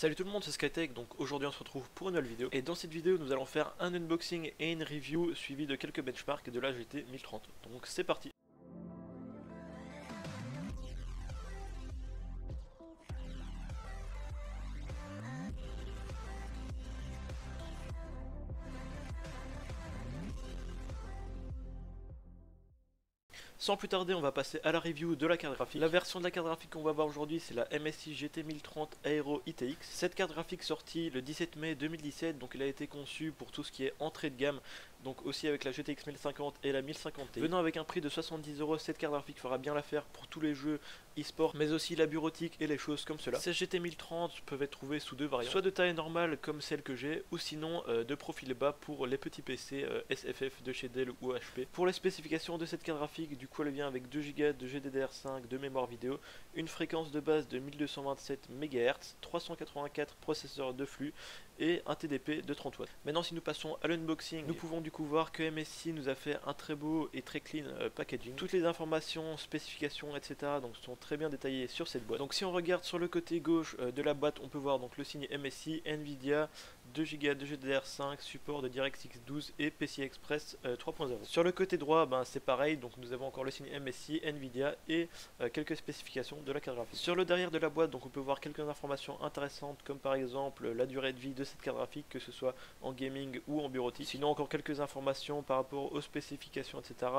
Salut tout le monde, c'est Skytech, donc aujourd'hui on se retrouve pour une nouvelle vidéo. Et dans cette vidéo nous allons faire un unboxing et une review suivi de quelques benchmarks de la GT 1030. Donc c'est parti. Sans plus tarder, on va passer à la review de la carte graphique. La version de la carte graphique qu'on va voir aujourd'hui, c'est la MSI GT 1030 Aero ITX. Cette carte graphique sortie le 17 mai 2017, donc elle a été conçue pour tout ce qui est entrée de gamme, donc aussi avec la GTX 1050 et la 1050 Ti. Venant avec un prix de 70 €, cette carte graphique fera bien l'affaire pour tous les jeux e-sport, mais aussi la bureautique et les choses comme cela. Ces GT 1030 peuvent être trouvées sous deux variantes, soit de taille normale comme celle que j'ai, ou sinon de profil bas pour les petits PC SFF de chez Dell ou HP. Pour les spécifications de cette carte graphique, du coup elle vient avec 2 Go de GDDR5 de mémoire vidéo, une fréquence de base de 1227 MHz, 384 processeurs de flux et un TDP de 30 watts. Maintenant si nous passons à l'unboxing, nous pouvons du coup voir que MSI nous a fait un très beau et très clean packaging. Toutes les informations, spécifications, etc. donc sont très bien détaillées sur cette boîte. Donc si on regarde sur le côté gauche de la boîte, on peut voir donc le signe MSI, Nvidia, 2 Go de GDDR5, support de DirectX 12 et PCI Express 3.0. Sur le côté droit, c'est pareil, donc nous avons encore le signe MSI, Nvidia et quelques spécifications de la carte graphique. Sur le derrière de la boîte, donc on peut voir quelques informations intéressantes comme par exemple la durée de vie de cette carte graphique, que ce soit en gaming ou en bureautique. Sinon encore quelques informations par rapport aux spécifications, etc.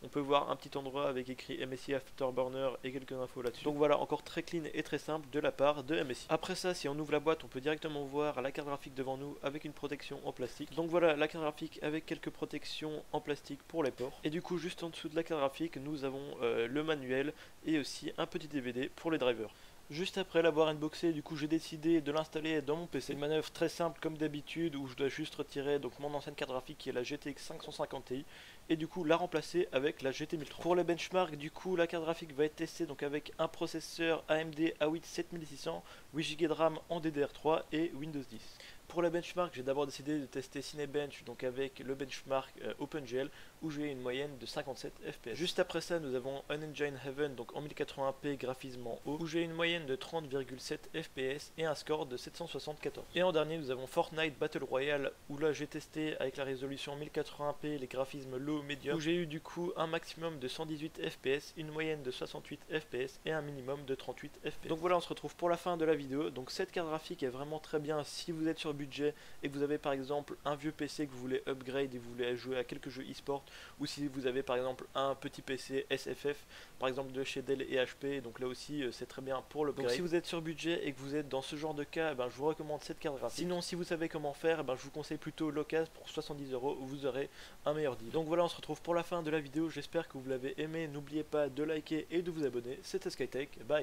On peut voir un petit endroit avec écrit MSI Afterburner et quelques infos là-dessus. Donc voilà, encore très clean et très simple de la part de MSI. Après ça, si on ouvre la boîte, on peut directement voir la carte graphique devant nous avec une protection en plastique. Donc voilà la carte graphique avec quelques protections en plastique pour les ports. Et du coup, juste en dessous de la carte graphique, nous avons le manuel et aussi un petit DVD pour les drivers. Juste après l'avoir unboxé, du coup j'ai décidé de l'installer dans mon PC. Une manœuvre très simple comme d'habitude où je dois juste retirer donc mon ancienne carte graphique qui est la GTX 550 Ti et du coup la remplacer avec la GT 1030. Pour les benchmarks, du coup la carte graphique va être testée donc avec un processeur AMD A8 7600, 8 Go de RAM en DDR3 et Windows 10. Pour la benchmark, j'ai d'abord décidé de tester Cinebench donc avec le benchmark OpenGL où j'ai une moyenne de 57 fps. Juste après ça, nous avons Unengine Heaven donc en 1080p graphisme en haut où j'ai une moyenne de 30,7 fps et un score de 774. Et en dernier, nous avons Fortnite Battle Royale où là j'ai testé avec la résolution 1080p les graphismes low medium où j'ai eu du coup un maximum de 118 fps, une moyenne de 68 fps et un minimum de 38 fps. Donc voilà, on se retrouve pour la fin de la vidéo. Donc cette carte graphique est vraiment très bien si vous êtes sur budget et que vous avez par exemple un vieux PC que vous voulez upgrade et vous voulez jouer à quelques jeux e-sport, ou si vous avez par exemple un petit PC SFF par exemple de chez Dell et HP, donc là aussi c'est très bien pour l'upgrade. Donc si vous êtes sur budget et que vous êtes dans ce genre de cas, je vous recommande cette carte graphique. Sinon si vous savez comment faire, je vous conseille plutôt l'occasion pour 70 € où vous aurez un meilleur deal. Donc voilà, on se retrouve pour la fin de la vidéo, j'espère que vous l'avez aimé, n'oubliez pas de liker et de vous abonner. C'était Skytech, bye.